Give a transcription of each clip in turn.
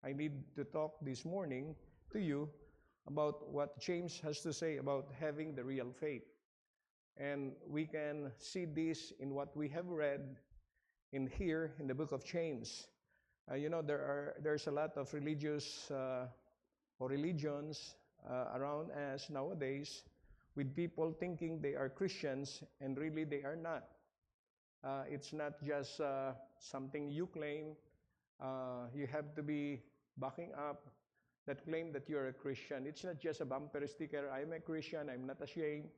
I need to talk this morning to you about what James has to say about having the real faith. And we can see this in what we have read in here in the book of James. There's a lot of religious or religions around us nowadays with people thinking they are Christians and really they are not. It's not just something you claim. You have to be backing up that claim that you're a Christian. It's not just a bumper sticker, I'm a Christian, I'm not ashamed.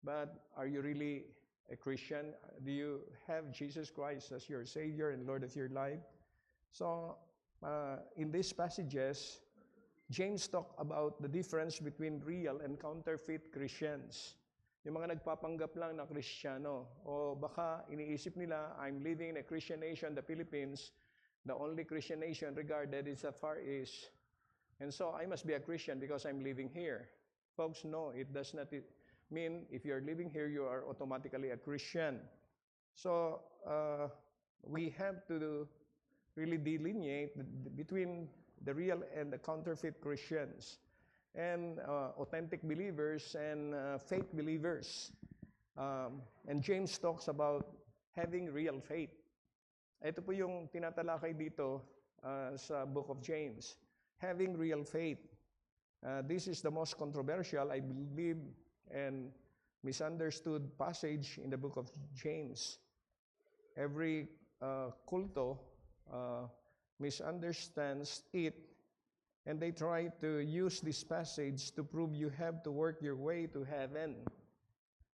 But are you really a Christian? Do you have Jesus Christ as your Savior and Lord of your life? So, in these passages, James talked about the difference between real and counterfeit Christians. Yung mga nagpapanggap lang na Kristiyano, o baka iniisip nila, I'm living in a Christian nation, the Philippines, the only Christian nation regarded is the Far East, and so I must be a Christian because I'm living here. Folks, no, it does not mean if you're living here, you are automatically a Christian. So, we have to really delineate between the real and the counterfeit Christians, and authentic believers and fake believers. And James talks about having real faith. Ito po yung tinatalakay dito sa book of James. Having real faith. This is the most controversial, I believe, and misunderstood passage in the book of James. Every culto misunderstands it, and they try to use this passage to prove you have to work your way to heaven.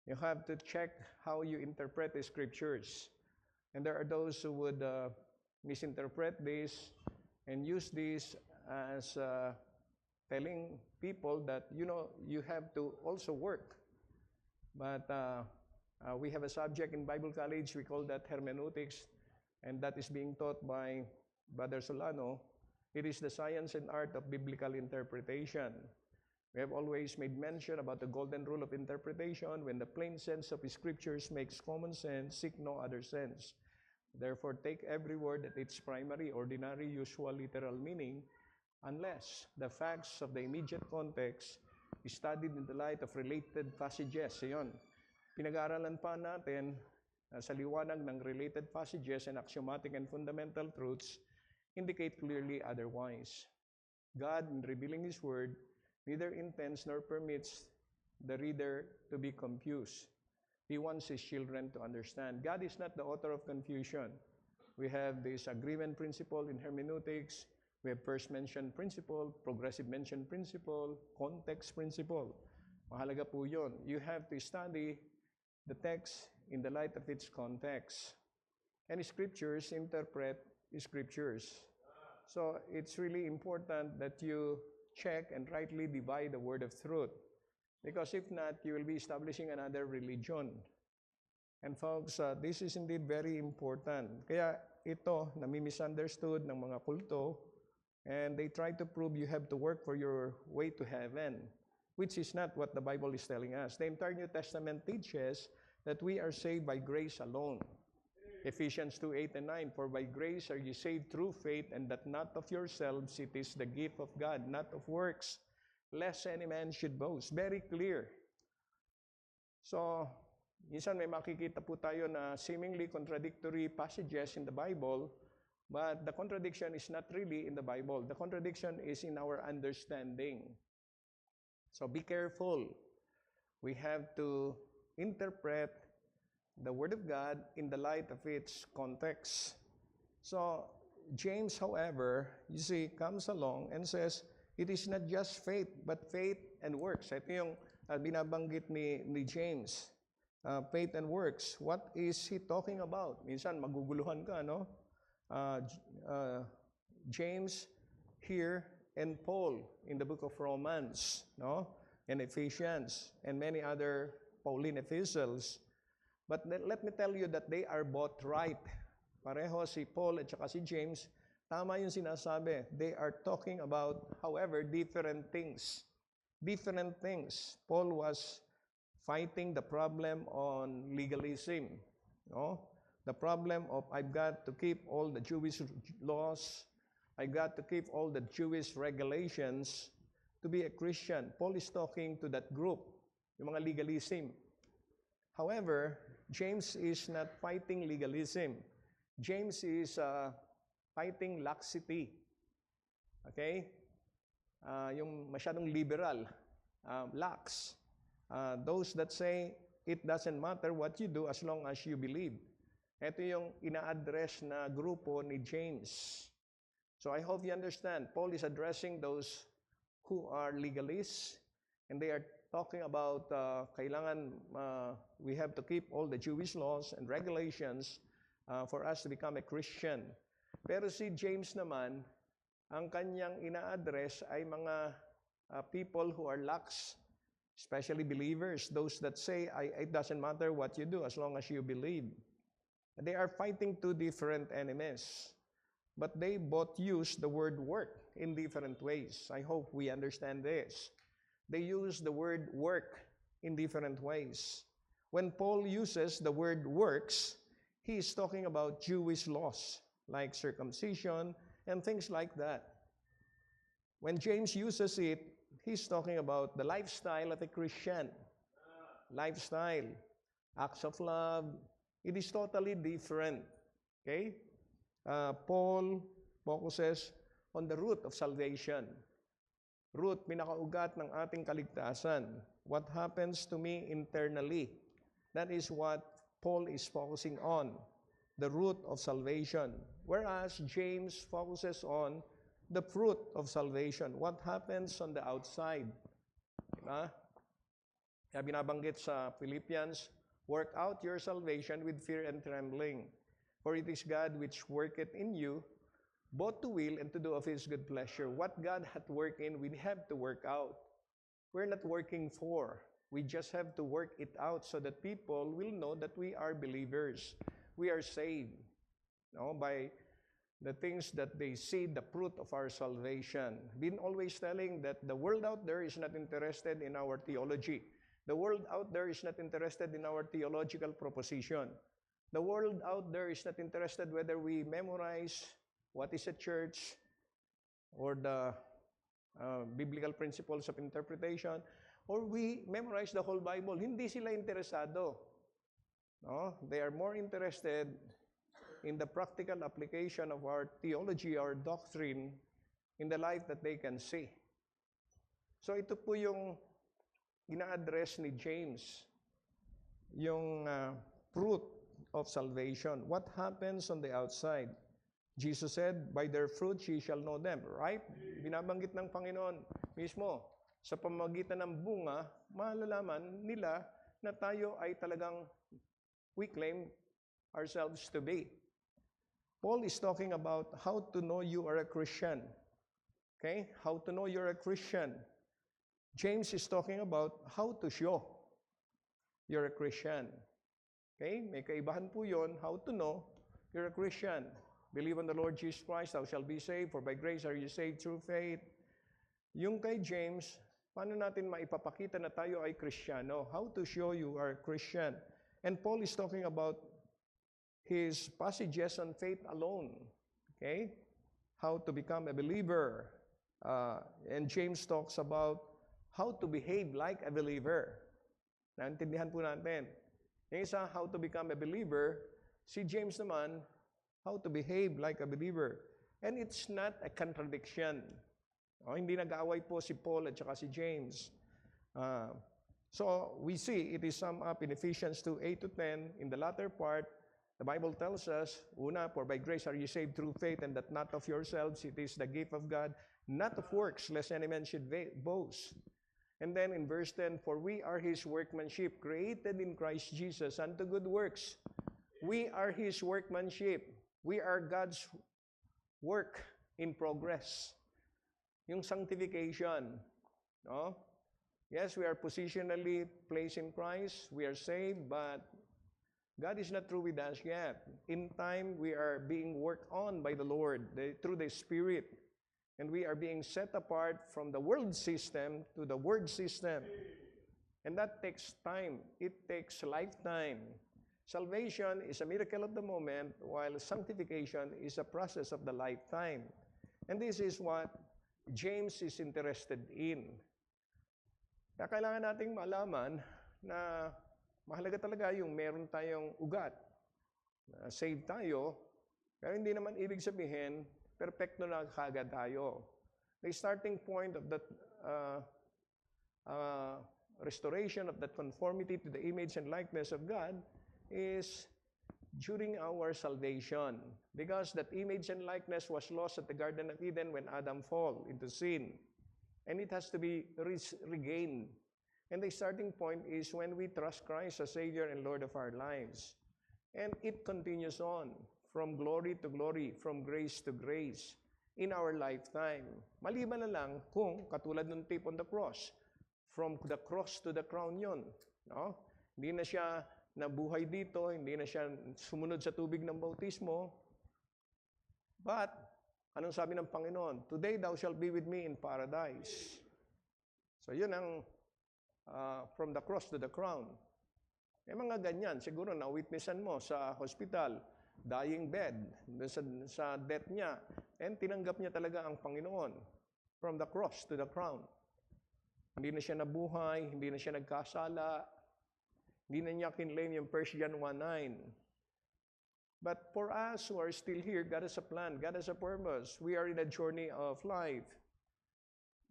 You have to check how you interpret the scriptures. And there are those who would misinterpret this and use this as telling people that, you have to also work. But we have a subject in Bible college, we call that hermeneutics, and that is being taught by Brother Solano. It is the science and art of biblical interpretation. We have always made mention about the golden rule of interpretation. When the plain sense of scriptures makes common sense, seek no other sense. Therefore, take every word at its primary, ordinary, usual, literal meaning, unless the facts of the immediate context is studied in the light of related passages. Ayan. Pinag-aaralan pa natin sa liwanag ng related passages and axiomatic and fundamental truths indicate clearly otherwise. God, in revealing His Word, neither intends nor permits the reader to be confused. He wants His children to understand. God is not the author of confusion. We have this agreement principle in hermeneutics. We have first mention principle, progressive mention principle, context principle. Mahalaga po yun. You have to study the text in the light of its context. And scriptures interpret scriptures. So it's really important that you check and rightly divide the word of truth. Because if not, you will be establishing another religion. And folks, this is indeed very important. Kaya ito, nami-misunderstood ng mga kulto, and they try to prove you have to work for your way to heaven, which is not what the Bible is telling us. The entire New Testament teaches that we are saved by grace alone. Ephesians 2:8 and 9, for by grace are you saved through faith, and that not of yourselves, it is the gift of God, not of works, lest any man should boast. Very clear. So, minsan may makikita po tayo na seemingly contradictory passages in the Bible, but the contradiction is not really in the Bible. The contradiction is in our understanding. So be careful. We have to interpret the Word of God in the light of its context. So James, however, you see, comes along and says, it is not just faith, but faith and works. Ito yung binabanggit ni James. Faith and works. What is he talking about? Minsan maguguluhan ka, no? James here and Paul in the book of Romans, no? And Ephesians and many other Pauline epistles. But let me tell you that they are both right. Pareho si Paul at saka si James, tama yung sinasabi. They are talking about, however, different things. Different things. Paul was fighting the problem on legalism, no? The problem of I've got to keep all the Jewish laws, I got to keep all the Jewish regulations to be a Christian. Paul is talking to that group, yung mga legalism. However, James is not fighting legalism. James is fighting laxity. Okay? Yung masyadong liberal, lax. Those that say, it doesn't matter what you do as long as you believe. Ito yung ina-address na grupo ni James. So I hope you understand. Paul is addressing those who are legalists, and they are talking about kailangan we have to keep all the Jewish laws and regulations for us to become a Christian. Pero si James naman, ang kanyang ina-address ay mga people who are lax, especially believers, those that say, it doesn't matter what you do as long as you believe. They are fighting two different enemies, but they both use the word work in different ways. I hope we understand this. They use the word work in different ways. When Paul uses the word works, he is talking about Jewish laws, like circumcision and things like that. When James uses it, he's talking about the lifestyle of a Christian. Lifestyle, acts of love, it is totally different. Okay? Paul focuses on the root of salvation. Root, pinakaugat ng ating kaligtasan. What happens to me internally? That is what Paul is focusing on, the root of salvation. Whereas James focuses on the fruit of salvation. What happens on the outside? Diba? Kaya binabanggit sa Philippians, work out your salvation with fear and trembling. For it is God which worketh in you, both to will and to do of His good pleasure. What God hath worked in, we have to work out. We're not working for. We just have to work it out so that people will know that we are believers. We are saved. By the things that they see, the fruit of our salvation. Been always telling that the world out there is not interested in our theology. The world out there is not interested in our theological proposition. The world out there is not interested whether we memorize what is a church or the biblical principles of interpretation, or we memorize the whole Bible. Hindi sila interesado. No? They are more interested in the practical application of our theology, our doctrine, in the life that they can see. So ito po yung ina-address ni James, yung fruit of salvation. What happens on the outside? Jesus said, by their fruits ye shall know them. Right? Binabanggit ng Panginoon mismo. Sa pamamagitan ng bunga, malalaman nila na tayo ay talagang we claim ourselves to be. Paul is talking about how to know you are a Christian. Okay? How to know you're a Christian. James is talking about how to show you're a Christian. Okay? May kaibahan po yun, how to know you're a Christian. Believe on the Lord Jesus Christ, thou shalt be saved, for by grace are you saved through faith. Yung kay James, paano natin maipapakita na tayo ay Kristiyano? How to show you are a Christian? And Paul is talking about his passages on faith alone. Okay? How to become a believer. And James talks about how to behave like a believer. Naintindihan po natin. Yung isa, how to become a believer. Si James naman, how to behave like a believer. And it's not a contradiction. Hindi nag-aaway po si Paul at saka si James. So we see it is summed up in Ephesians 2:8-10. In the latter part, the Bible tells us, una, for by grace are you saved through faith, and that not of yourselves, it is the gift of God, not of works, lest any man should boast. And then in verse 10, for we are His workmanship, created in Christ Jesus unto good works. We are His workmanship. We are God's work in progress. Yung sanctification, no? Yes, we are positionally placed in Christ. We are saved, but God is not through with us yet. In time, we are being worked on by the Lord through the Spirit. And we are being set apart from the world system to the word system. And that takes time. It takes lifetime. Salvation is a miracle of the moment, while sanctification is a process of the lifetime. And this is what James is interested in. Kaya kailangan nating malaman na mahalaga talaga yung meron tayong ugat. Save tayo, pero hindi naman ibig sabihin, perfecto na kagad tayo. The starting point of that restoration of that conformity to the image and likeness of God is during our salvation. Because that image and likeness was lost at the Garden of Eden when Adam fell into sin. And it has to be regained. And the starting point is when we trust Christ as Savior and Lord of our lives. And it continues on from glory to glory, from grace to grace in our lifetime. Maliban na lang kung katulad ng thief on the cross, from the cross to the crown yun. No? Hindi na siya nabuhay dito, hindi na siya sumunod sa tubig ng bautismo. But, anong sabi ng Panginoon? Today thou shalt be with me in paradise. So yun ang from the cross to the crown. May mga ganyan, siguro na-witnessan mo sa hospital, dying bed, sa death niya, and tinanggap niya talaga ang Panginoon from the cross to the crown. Hindi na siya nabuhay, hindi na siya nagkasala, hindi na niya kinlaim yung 1 John 1:9. But for us who are still here, God has a plan, God has a purpose. We are in a journey of life.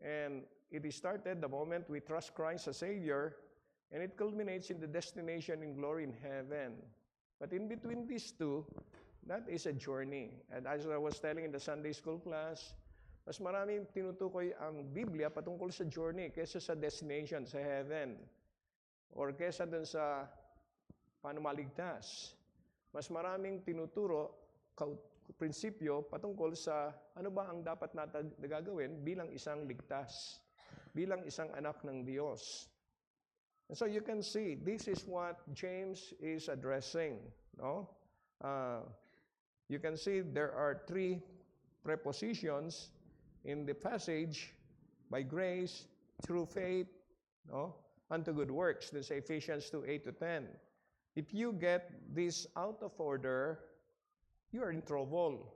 And it is started the moment we trust Christ as Savior, and it culminates in the destination in glory in heaven. But in between these two, that is a journey. And as I was telling in the Sunday school class, mas maraming tinutukoy ang Biblia patungkol sa journey kaysa sa destination, sa heaven. Or kaysa dun sa paano maligtas. Mas maraming tinuturo, prinsipyo patungkol sa ano ba ang dapat natin gagawin bilang isang ligtas, bilang isang anak ng Diyos. And so you can see, this is what James is addressing. No? You can see there are three prepositions in the passage: by grace, through faith, no? Unto good works. This is Ephesians 2:8-10. If you get this out of order, you are in trouble.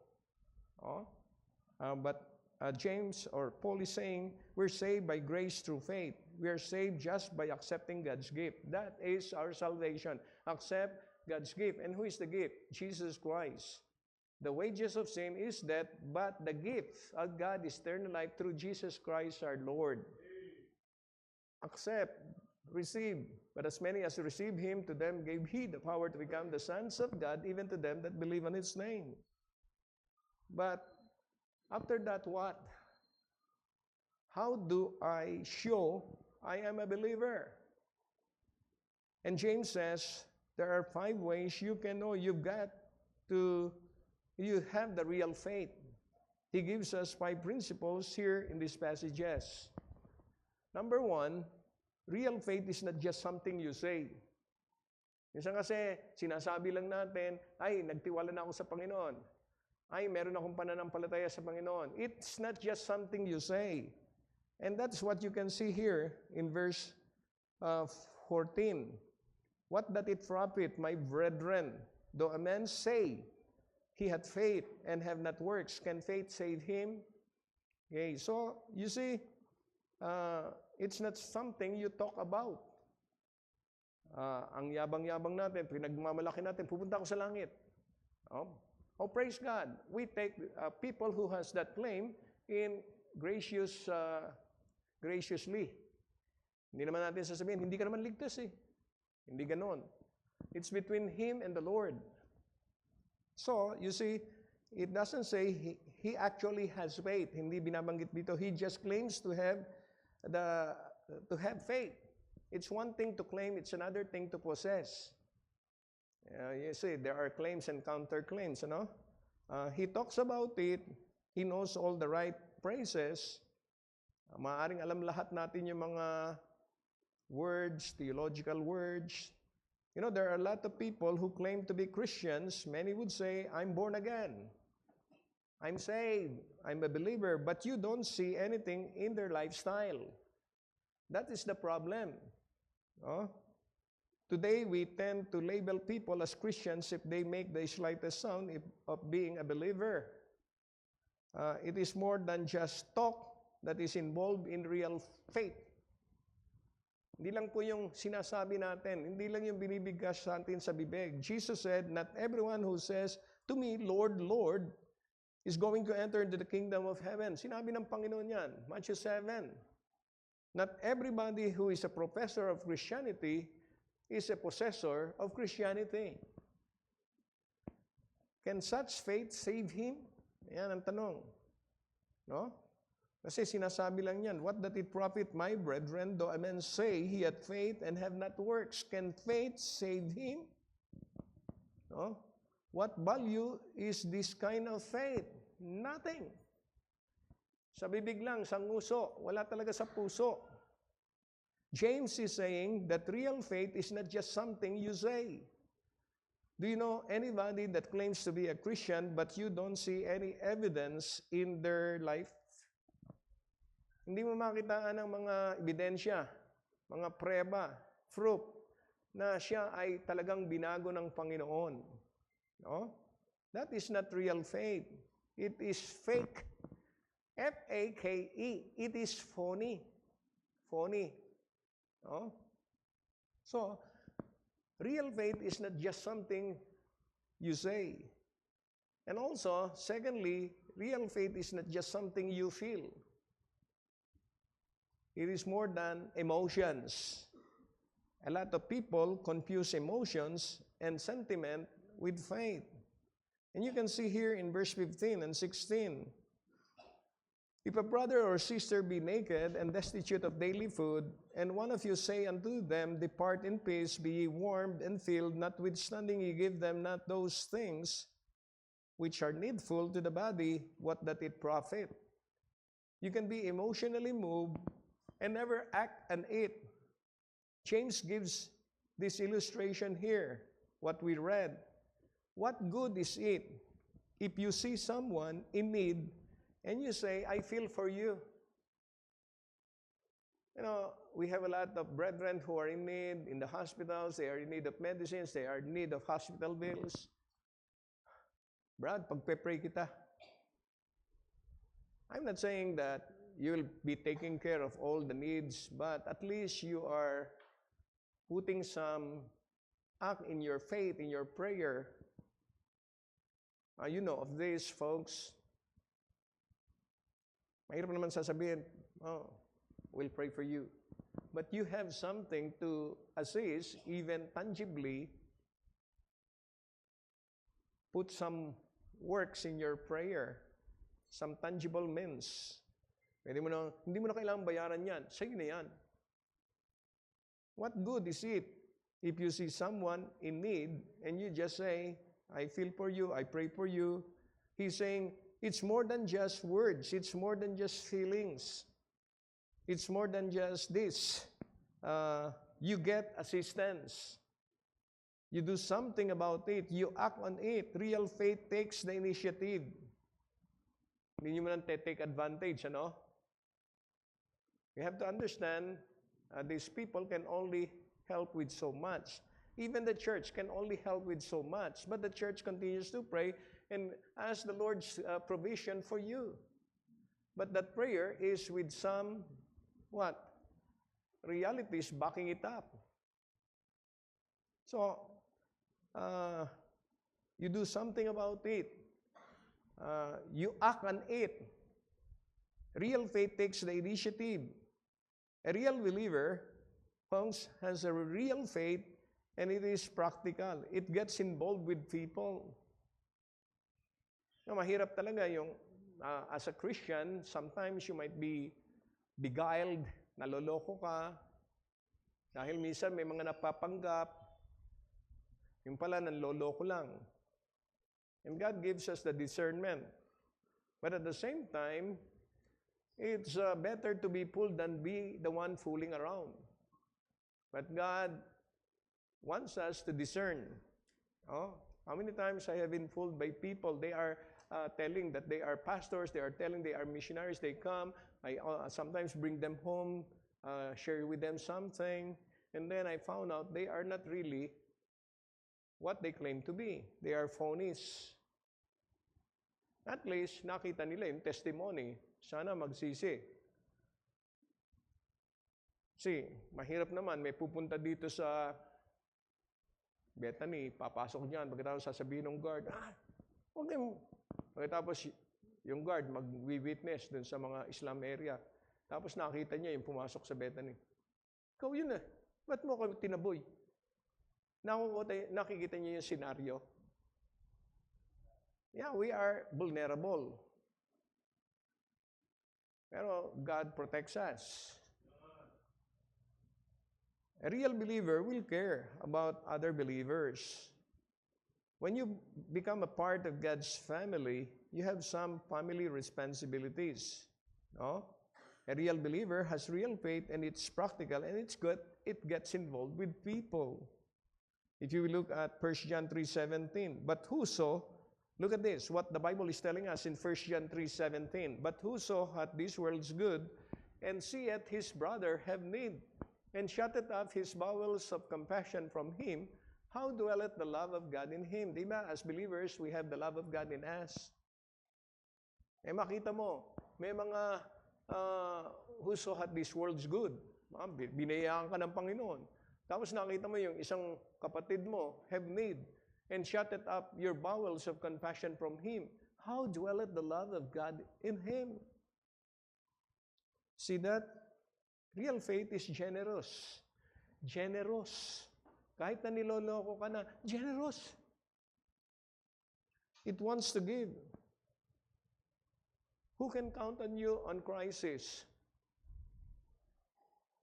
No? But James or Paul is saying, we're saved by grace through faith. We are saved just by accepting God's gift. That is our salvation. Accept God's gift. And who is the gift? Jesus Christ. The wages of sin is death, but the gift of God is eternal life through Jesus Christ our Lord. Accept, receive. But as many as receive Him, to them gave He the power to become the sons of God, even to them that believe on His name. But after that, what? How do I show I am a believer? And James says, there are 5 ways you can know you have the real faith. He gives us 5 principles here in these passages. Number 1, real faith is not just something you say. Minsan kasi, sinasabi lang natin, ay, nagtiwala na ako sa Panginoon. Ay, meron akong pananampalataya sa Panginoon. It's not just something you say. And that's what you can see here in verse 14. What doth it profit, my brethren, though a man say he hath faith and have not works? Can faith save him? Okay, so you see, it's not something you talk about. Ang yabang-yabang natin, pinagmamalaki natin, pupunta ako sa langit. Oh, praise God. We take people who has that claim in graciously. Hindi naman natin sasabihin, hindi ka naman ligtas eh. Hindi ganon. It's between him and the Lord. So, you see, it doesn't say he actually has faith. Hindi binabanggit dito. He just claims to have faith. It's one thing to claim, it's another thing to possess. You see, there are claims and counterclaims, ano? He talks about it. He knows all the right phrases. Maaaring alam lahat natin yung mga words, theological words. You know, there are a lot of people who claim to be Christians. Many would say, I'm born again. I'm saved. I'm a believer. But you don't see anything in their lifestyle. That is the problem. No? Today, we tend to label people as Christians if they make the slightest sound of being a believer. It is more than just talk that is involved in real faith. Hindi lang po yung sinasabi natin, hindi lang yung binibigkas natin sa bibig. Jesus said, "Not everyone who says to me, Lord, Lord, is going to enter into the kingdom of heaven." Sinabi ng Panginoon yan, Matthew 7. Not everybody who is a professor of Christianity is a possessor of Christianity. Can such faith save him? Yan ang tanong. No? Kasi sinasabi lang yan, "What doth it profit, my brethren, though a man say he hath faith and have not works? Can faith save him?" No? What value is this kind of faith? Nothing. Sa bibig lang, sa nguso, wala talaga sa puso. James is saying that real faith is not just something you say. Do you know anybody that claims to be a Christian but you don't see any evidence in their life? Hindi mo makitaan ng mga ebidensya, mga preba, fruit, na siya ay talagang binago ng Panginoon. No? That is not real faith. It is fake. F-A-K-E. It is phony. Phony. No? So, real faith is not just something you say. And also, secondly, real faith is not just something you feel. It is more than emotions. A lot of people confuse emotions and sentiment with faith. And you can see here in verse 15 and 16, "If a brother or sister be naked and destitute of daily food, and one of you say unto them, Depart in peace, be ye warmed and filled, notwithstanding ye give them not those things which are needful to the body, what doth it profit?" You can be emotionally moved and never act and eat. James gives this illustration here, what we read. What good is it if you see someone in need and you say, "I feel for you"? You know, we have a lot of brethren who are in need in the hospitals. They are in need of medicines. They are in need of hospital bills. "Brad, pagpe-pray kita." I'm not saying that you'll be taking care of all the needs, but at least you are putting some act in your faith, in your prayer. You know of this, folks. Mahirap naman sasabihin, "Oh, we'll pray for you." But you have something to assist, even tangibly. Put some works in your prayer, some tangible means. Hindi mo na kailangang bayaran yan. Sa'yo na yan. What good is it if you see someone in need and you just say, "I feel for you, I pray for you"? He's saying, it's more than just words. It's more than just feelings. It's more than just this. You get assistance. You do something about it. You act on it. Real faith takes the initiative. Hindi nyo man take advantage, ano? We have to understand these people can only help with so much. Even the church can only help with so much. But the church continues to pray and ask the Lord's provision for you. But that prayer is with some, what? Realities backing it up. So, you do something about it. You act on it. Real faith takes the initiative. A real believer, folks, has a real faith, and it is practical. It gets involved with people. Mahirap talaga yung, as a Christian, sometimes you might be beguiled, naloloko ka, dahil minsan may mga napapanggap, yung pala nanloloko lang. And God gives us the discernment. But at the same time, it's better to be fooled than be the one fooling around. But God wants us to discern. Oh, how many times I have been fooled by people? They are telling that they are pastors. They are telling they are missionaries. They come. I sometimes bring them home, share with them something. And then I found out they are not really what they claim to be. They are phonies. At least, nakita nila yung testimony. Sana magsisi. Kasi, mahirap naman, may pupunta dito sa Bethany, papasok diyan, pagkatapos sasabihin ng guard, huwag kayong... Pagkatapos, yung guard mag-witness dun sa mga Islam area. Tapos nakita niya yung pumasok sa Bethany. Ikaw yun ba't mo kami tinaboy? Nakikita niyo yung senaryo. Yeah, we are vulnerable. Pero God protects us. A real believer will care about other believers. When you become a part of God's family, you have some family responsibilities. No? A real believer has real faith and it's practical and it's good. It gets involved with people. If you look at 1 John 3:17, but whoso, look at this, what the Bible is telling us in 1 John 3:17, but whoso hath this world's good and seeth his brother have need, and shutteth up his bowels of compassion from him, how dwelleth the love of God in him? Diba? As believers, we have the love of God in us. Makita mo, may mga whoso hath this world's good. Binayaan ka ng Panginoon. Tapos nakita mo yung isang kapatid mo have need, and shutteth up your bowels of compassion from him. How dwelleth the love of God in him? See that? Real faith is generous. Generous. Kahit na niloloko ka na, generous. It wants to give. Who can count on you on crisis?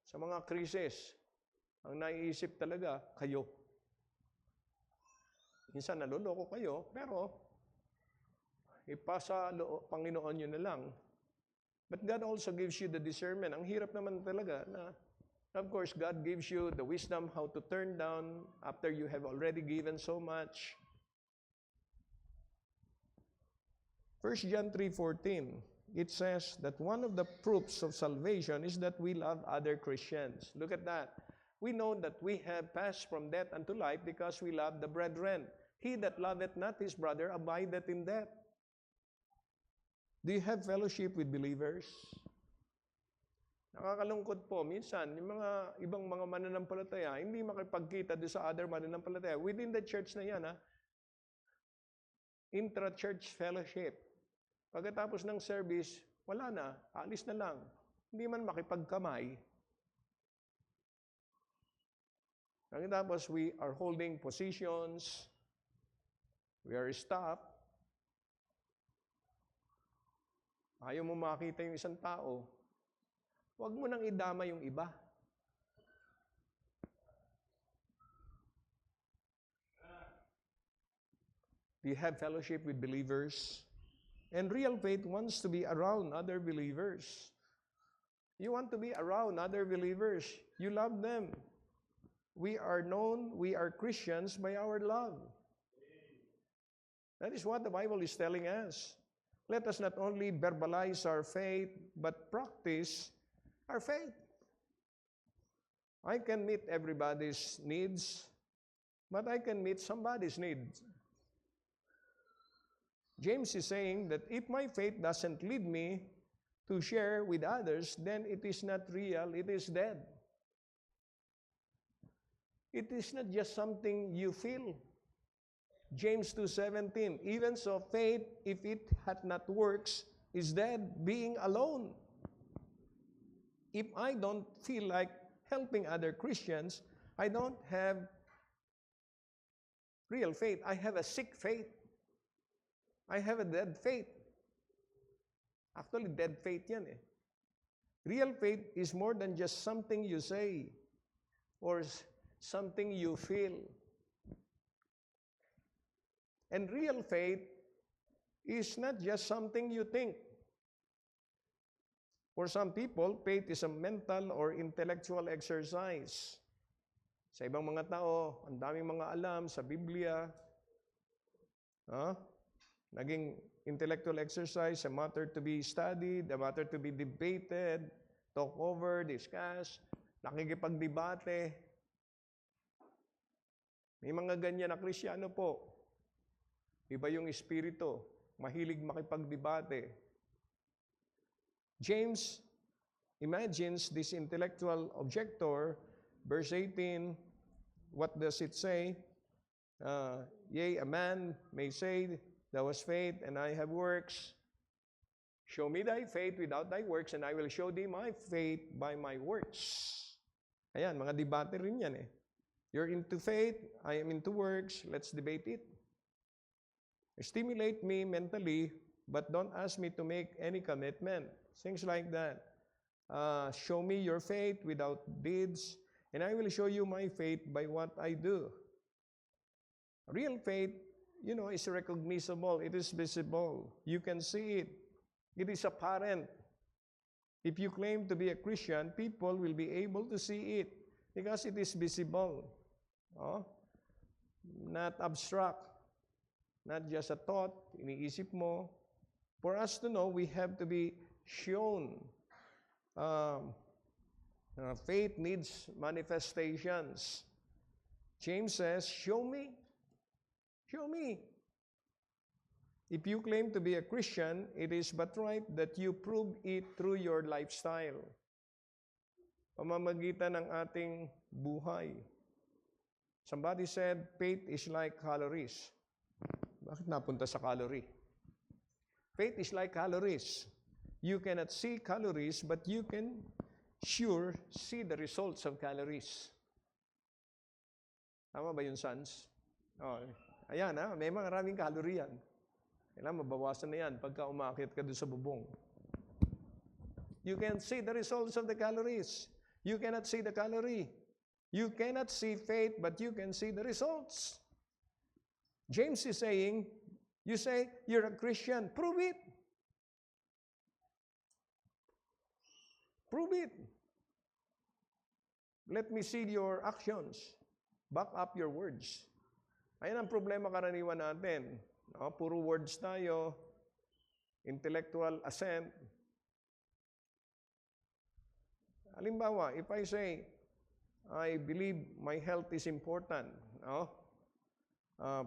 Sa mga krisis, ang naiisip talaga, kayo. Minsan naloloko kayo, pero ipasa Panginoon nyo na lang. But God also gives you the discernment. Ang hirap naman talaga na, of course, God gives you the wisdom how to turn down after you have already given so much. 1 John 3:14, it says that one of the proofs of salvation is that we love other Christians. Look at that. We know that we have passed from death unto life because we love the brethren. He that loveth not his brother abideth in death. Do you have fellowship with believers? Nakakalungkot po, minsan, yung mga ibang mga mananampalataya, hindi makipagkita doon sa other mananampalataya. Within the church na yan, intra-church fellowship. Pagkatapos ng service, wala na, alis na lang. Hindi man makipagkamay. Pagkatapos, we are holding positions, we are staff. Ayaw mo makita yung isang tao, huwag mo nang idama yung iba. Do you have fellowship with believers? And real faith wants to be around other believers. You want to be around other believers. You love them. We are known, we are Christians by our love. That is what the Bible is telling us. Let us not only verbalize our faith, but practice our faith. I can meet everybody's needs, but I can meet somebody's needs. James is saying that if my faith doesn't lead me to share with others, then it is not real, it is dead. It is not just something you feel. James 2:17, even so faith, if it hath not works, is dead, being alone. If I don't feel like helping other Christians, I don't have real faith. I have a sick faith. I have a dead faith. Actually, dead faith yan . Real faith is more than just something you say or something you feel. And real faith is not just something you think. For some people, faith is a mental or intellectual exercise. Sa ibang mga tao, ang daming mga alam sa Biblia. Naging intellectual exercise, a matter to be studied, a matter to be debated, talk over, discuss, nakikipagdebate. May mga ganyan na Kristiyano po. Iba yung espiritu. mahilig makipagdebate. James imagines this intellectual objector, verse 18, what does it say? Yea, a man may say, thou hast faith, and I have works. Show me thy faith without thy works, and I will show thee my faith by my works. Ayan, mga debate rin yan eh. You're into faith, I am into works, let's debate it. Stimulate me mentally, but don't ask me to make any commitment. Things like that. Show me your faith without deeds, and I will show you my faith by what I do. Real faith, is recognizable. It is visible. You can see it. It is apparent. If you claim to be a Christian, people will be able to see it because it is visible. Not abstract. Not just a thought, iniisip mo. For us to know, we have to be shown. Faith needs manifestations. James says, show me. Show me. If you claim to be a Christian, it is but right that you prove it through your lifestyle. Pamamagitan ng ating buhay. Somebody said, faith is like calories. Bakit napunta sa calorie? Faith is like calories. You cannot see calories, but you can sure see the results of calories. Tama ba yun, sons? Ayan, may maraming calorie yan. Kailangan mabawasan na yan pagka umakyat ka doon sa bubong. You can see the results of the calories. You cannot see the calorie. You cannot see faith, but you can see the results. James is saying, you say, you're a Christian. Prove it. Prove it. Let me see your actions. Back up your words. Ayan ang problema karaniwan natin. Puro words tayo, intellectual assent. Halimbawa, if I say, I believe my health is important,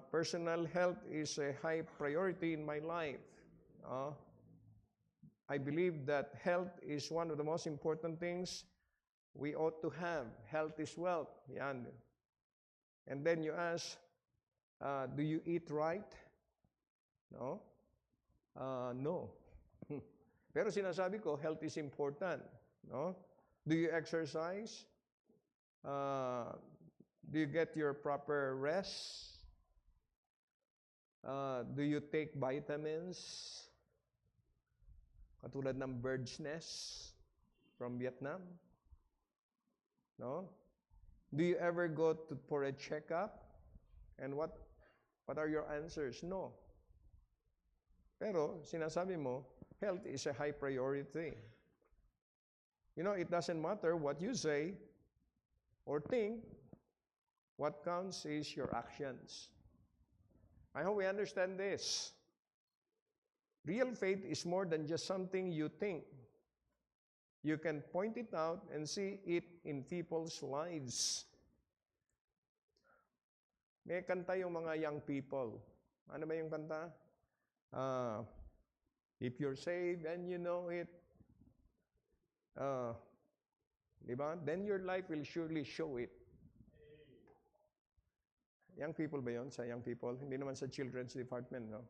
personal health is a high priority in my life. I believe that health is one of the most important things we ought to have. Health is wealth. Yan. And then you ask, do you eat right? No? No. Pero sinasabi ko, health is important. No? Do you exercise? Do you get your proper rest? Do you take vitamins? Katulad ng bird's nest from Vietnam? No? Do you ever go for a checkup? And what are your answers? No. Pero sinasabi mo, health is a high priority. It doesn't matter what you say or think. What counts is your actions. I hope we understand this. Real faith is more than just something you think. You can point it out and see it in people's lives. May kanta yung mga young people. Ano ba yung kanta? If you're saved and you know it, diba? Then your life will surely show it. Young people ba yun? Sa young people? Hindi naman sa children's department, no?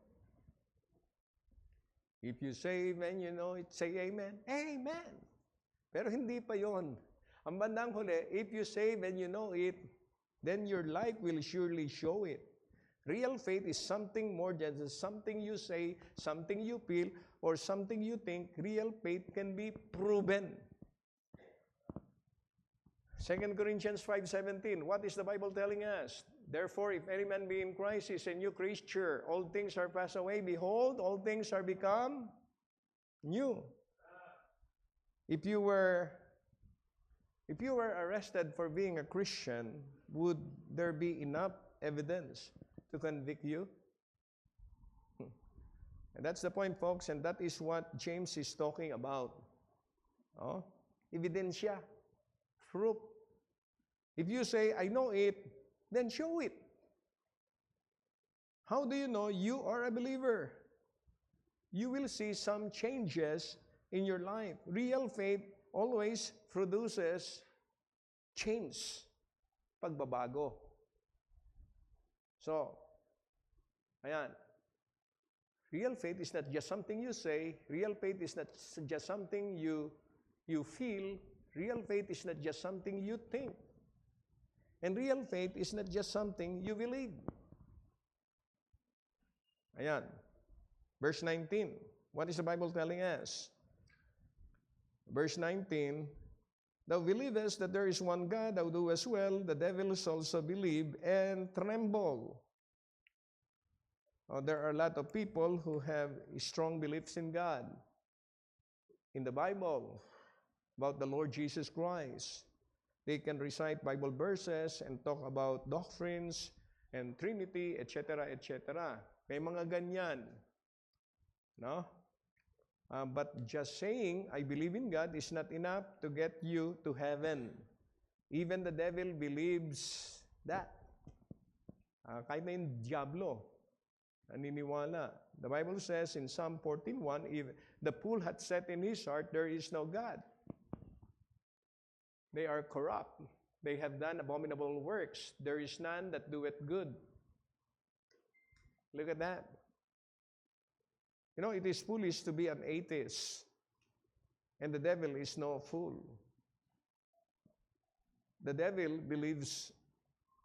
If you save and you know it, say amen. Amen! Pero hindi pa yon. Ang bandang huli, if you save and you know it, then your life will surely show it. Real faith is something more than just something you say, something you feel, or something you think. Real faith can be proven. 2 Corinthians 5:17, what is the Bible telling us? Therefore, if any man be in Christ, he is a new creature. All things are passed away. Behold, all things are become new. If you were arrested for being a Christian, would there be enough evidence to convict you? And that's the point, folks, and that is what James is talking about. Ebidensya, proof. If you say, I know it, then show it. How do you know you are a believer? you will see some changes in your life. Real faith always produces change, pagbabago. So, ayan. Real faith is not just something you say. Real faith is not just something you feel. Real faith is not just something you think. And real faith is not just something you believe. Ayan. Verse 19. What is the Bible telling us? Verse 19, thou believest that there is one God, thou doest well, the devils also believe and tremble. Oh, there are a lot of people who have strong beliefs in God, in the Bible, about the Lord Jesus Christ. They can recite Bible verses and talk about doctrines and Trinity, etc., etc. May mga ganyan. No? But just saying, I believe in God is not enough to get you to heaven. Even the devil believes that. Kahit na yung diablo, naniniwala. The Bible says in Psalm 14:1, if the fool hath said in his heart, there is no God. They are corrupt. They have done abominable works. There is none that doeth good. Look at that. You know, it is foolish to be an atheist. And the devil is no fool. The devil believes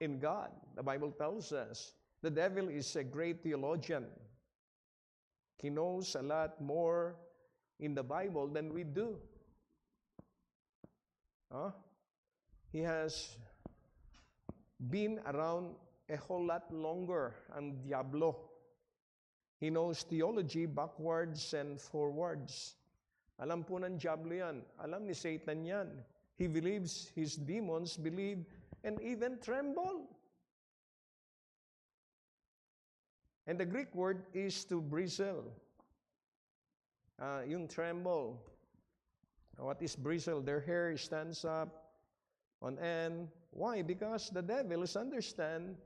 in God. The Bible tells us the devil is a great theologian. He knows a lot more in the Bible than we do. He has been around a whole lot longer, ang diablo. He knows theology backwards and forwards. Alam po ng diablo yan. Alam ni Satan yan. He believes his demons believe and even tremble. And the Greek word is to bristle. Yung tremble. What is bristle? Their hair stands up on end. Why? Because the devils understand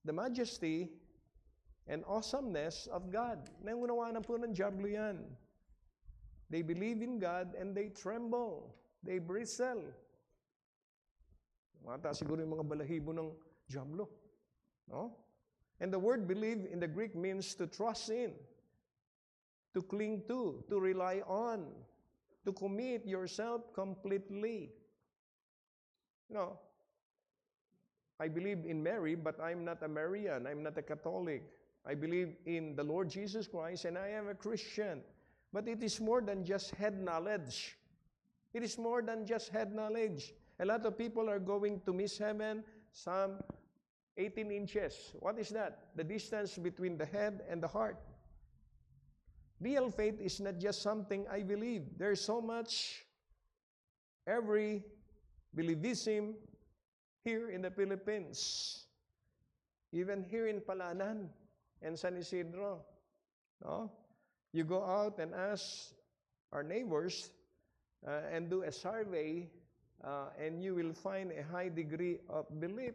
the majesty and awesomeness of God. Nangunawanan po ng diablo yan. They believe in God and they tremble. They bristle. Mata siguro yung mga balahibo ng diablo. No? And the word believe in the Greek means to trust in, to cling to rely on, to commit yourself completely. You know, I believe in Mary, but I'm not a Marian. I'm not a Catholic. I believe in the Lord Jesus Christ, and I am a Christian. But it is more than just head knowledge. It is more than just head knowledge. A lot of people are going to miss heaven, some 18 inches. What is that? The distance between the head and the heart. Real faith is not just something I believe. There's so much, every believism here in the Philippines, even here in Palanan and San Isidro. No? You go out and ask our neighbors and do a survey, and you will find a high degree of belief.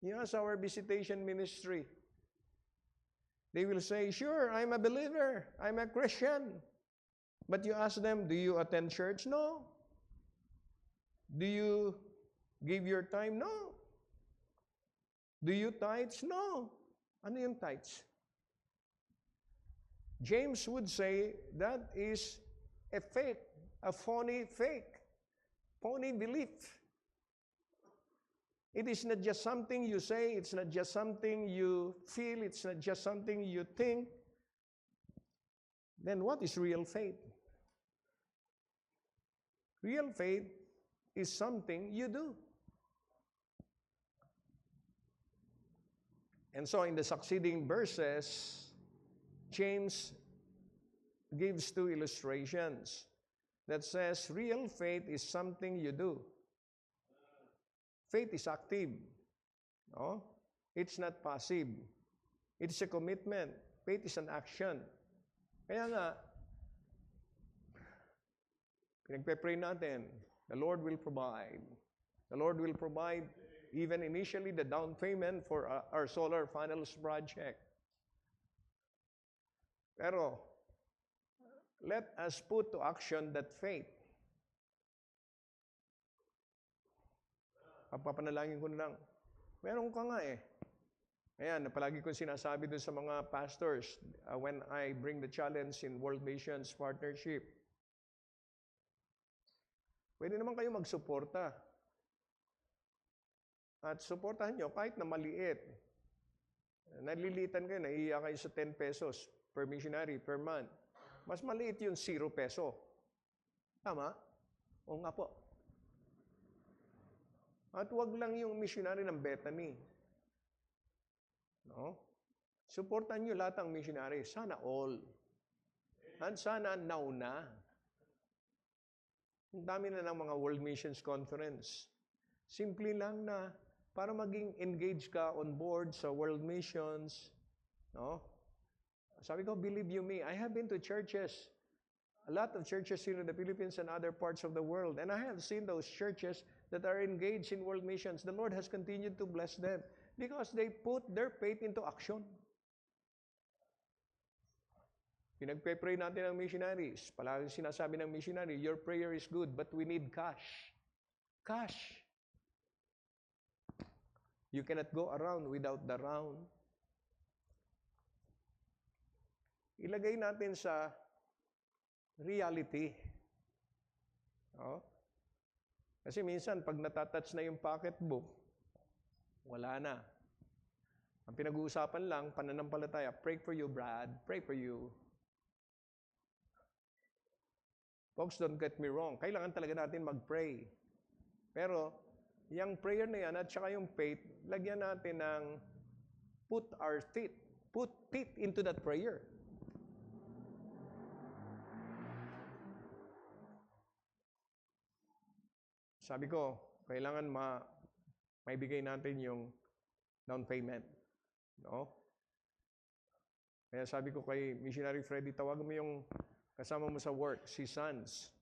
You ask our visitation ministry. They will say, sure, I'm a believer. I'm a Christian. But you ask them, do you attend church? No. Do you give your time? No. Do you tithes? No. Ano yung tithes? James would say that is a fake, a phony belief. It is not just something you say, it's not just something you feel, it's not just something you think. Then what is real faith? Real faith is something you do. And so in the succeeding verses, James gives two illustrations that says real faith is something you do. Faith is active. No? It's not passive. It's a commitment. Faith is an action. Kaya nga, pinagpe-pray natin, the Lord will provide. The Lord will provide even initially the down payment for our solar panels project. Pero, let us put to action that faith. Papanalangin ko na lang. Meron ka nga eh. Ayan, palagi ko sinasabi dun sa mga pastors when I bring the challenge in World Missions Partnership. Pwede naman kayo magsuporta. At suportahan nyo kahit na maliit. Nalilitan kayo, naiiya kayo sa 10 pesos per missionary per month. Mas maliit yung 0 peso. Tama? O nga po. At wag lang yung missionary ng Bethany. No? Suportahan nyo lahat ng missionary. Sana all. At sana now na. Ang dami na ng mga World Missions Conference. Simple lang na para maging engaged ka on board sa World Missions. No? Sabi ko, believe you me, I have been to churches, a lot of churches here in the Philippines and other parts of the world, and I have seen those churches that are engaged in world missions. The Lord has continued to bless them because they put their faith into action. Pinagpe-pray natin ang missionaries. Palagi sinasabi ng missionary, your prayer is good, but we need cash. Cash. You cannot go around without the round. Ilagay natin sa reality. Oh. Kasi minsan, pag natatouch na yung pocketbook, wala na. Ang pinag-uusapan lang, pananampalataya, pray for you, Brad. Pray for you. Folks, don't get me wrong. Kailangan talaga natin mag-pray. Pero, yung prayer na yan at saka yung faith, lagyan natin ng put teeth into that prayer. Sabi ko, kailangan maibigay natin yung down payment. No? Kaya sabi ko kay Missionary Freddy, tawag mo yung kasama mo sa work, si Sons.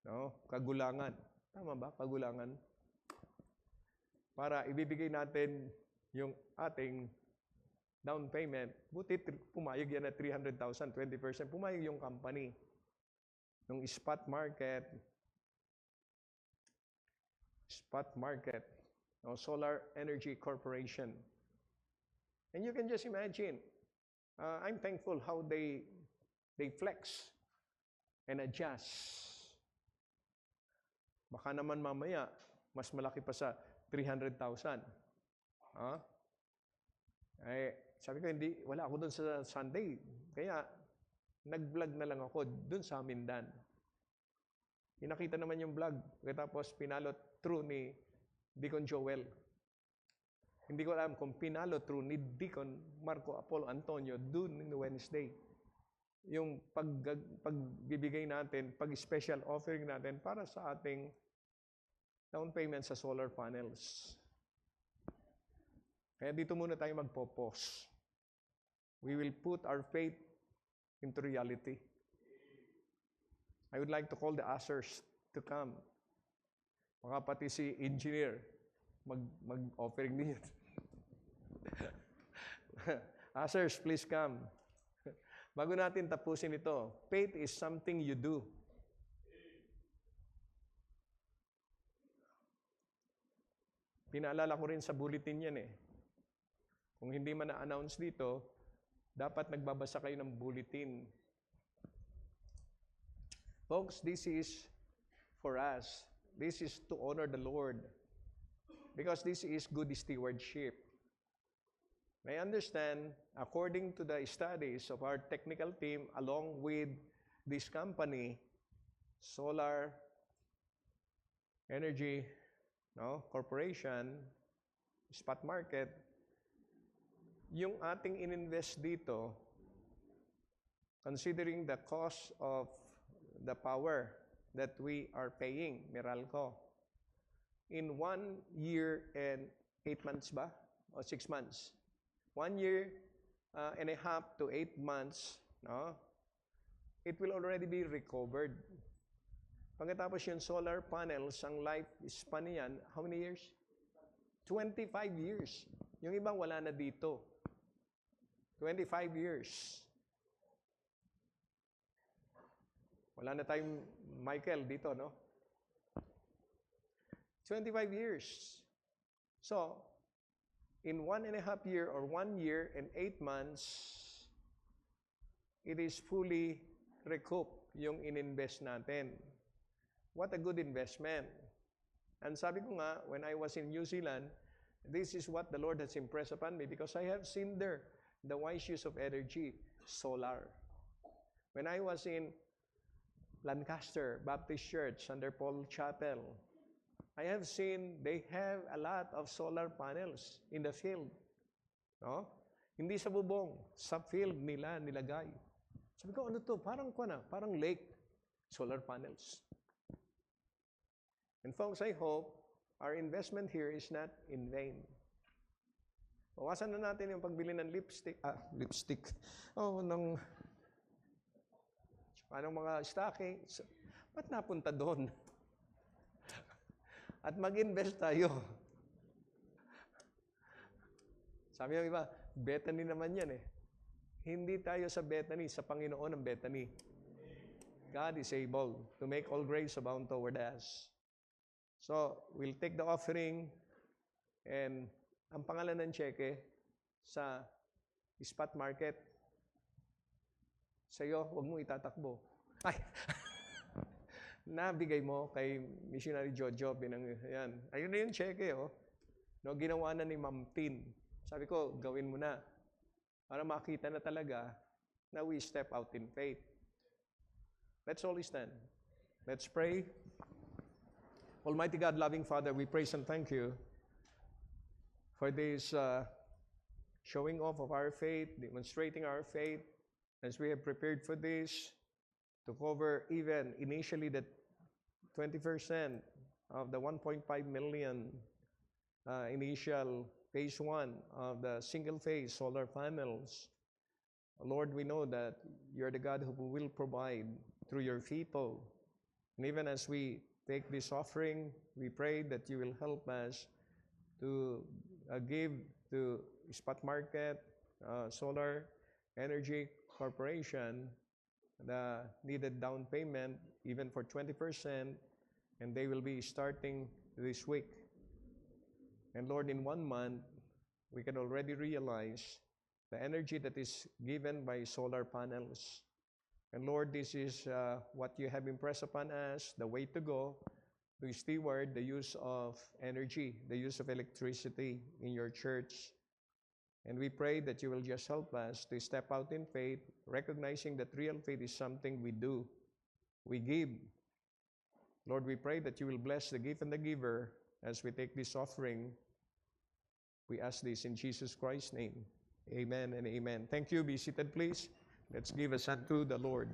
No? Kagulangan. Tama ba? Kagulangan. Para ibibigay natin yung ating down payment. Buti pumayag yan na 300,000, 20%. Pumayag yung company. Nung spot market, no, Solar Energy Corporation. And you can just imagine, I'm thankful how they flex and adjust. Baka naman mamaya, mas malaki pa sa 300,000. Sabi ko, wala ako doon sa Sunday. Kaya, nag-vlog na lang ako doon sa Mindan. Pinakita naman yung vlog. Tapos, pinalot through ni Deacon Joel. Hindi ko alam kung pinalot through ni Deacon Marco Apollo Antonio doon in Wednesday. Yung pagbibigay natin, pag-special offering natin para sa ating down payment sa solar panels. Kaya dito muna tayo magpo-pause. We will put our faith into reality. I would like to call the ushers to come. Baka pati si engineer, mag-offering din yun. Ushers, please come. Bago natin tapusin ito, faith is something you do. Pinaalala ko rin sa bulletin yan eh. Kung hindi man na-announce dito, dapat nagbabasa kayo ng bulletin. Folks, this is for us. This is to honor the Lord. Because this is good stewardship. I understand, according to the studies of our technical team, along with this company, Solar Energy Corporation, Spot Market, yung ating ininvest dito, considering the cost of the power that we are paying, Meralco, in 1 year and 8 months ba? O 6 months? 1 year and a half to 8 months, no? It will already be recovered. Pagkatapos yung solar panels, ang life span niyan, how many years? 25 years. Yung ibang wala na dito. 25 years. Wala na tayong Michael dito, no? 25 years. So, in 1.5 year or 1 year and 8 months, it is fully recouped yung ininvest natin. What a good investment. And sabi ko nga, when I was in New Zealand, this is what the Lord has impressed upon me because I have seen there the wise use of energy, solar. When I was in Lancaster Baptist Church under Paul Chapel, I have seen they have a lot of solar panels in the field. No? Hindi sa bubong, sa field nila nilagay. Sabi ko, ano to? Parang lake. Solar panels. And folks, I hope our investment here is not in vain. Bawasan na natin yung pagbili ng lipstick. Ng mga stocking. Ba't napunta doon? At mag-invest tayo. Sabi ng iba, Bethany naman yan eh. Hindi tayo sa Bethany, sa Panginoon ang Bethany. God is able to make all grace abound toward us. So, we'll take the offering and ang pangalan ng cheque sa spot market. Sa iyo, huwag mo itatakbo. Ay! Nabigay mo kay Missionary Jojo. Yan. Ayun na yung cheque, oh. No, ginawa na ni Ma'am Tin. Sabi ko, gawin mo na. Para makita na talaga na we step out in faith. Let's all stand. Let's pray. Almighty God, loving Father, we praise and thank you for this showing off of our faith, demonstrating our faith, as we have prepared for this, to cover even initially the 20% of the 1.5 million initial phase 1 of the single-phase solar panels. Lord, we know that you're the God who will provide through your people. And even as we take this offering, we pray that you will help us to give to Spot Market, Solar Energy Corporation, the needed down payment, even for 20%, and they will be starting this week. And Lord, in 1 month, we can already realize the energy that is given by solar panels. And Lord, this is what you have impressed upon us, the way to go, to steward the use of energy, the use of electricity in your church. And we pray that you will just help us to step out in faith, recognizing that real faith is something we do, we give. Lord, we pray that you will bless the gift and the giver as we take this offering. We ask this in Jesus Christ's name. Amen and amen. Thank you. Be seated, please. Let's give us unto the Lord.